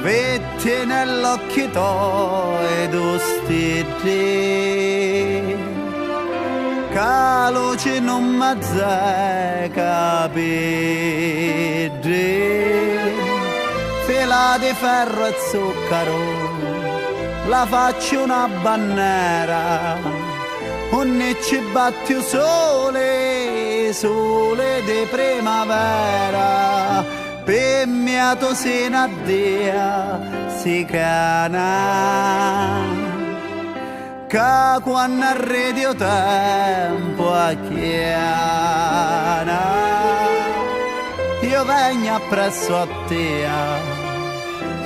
vette nell'occhio tuoi tu stidi, che luce non mi zai capire, fila di ferro e zucchero, la faccio una bandiera, ogni ci batte il sole, sole di primavera, per mia tu sei una dea, si cana, che quando arredio tempo a chiana, io vengo appresso a te,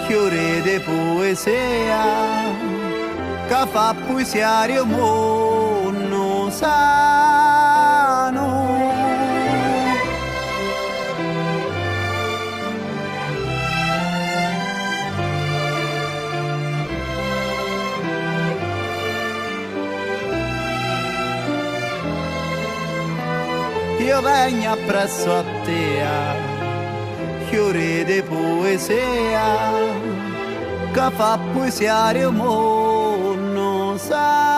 chiure di poesia, che fa poesia mondo sano. Io vengo appresso a te, chiure di poesia, che fa poesia mondo sano.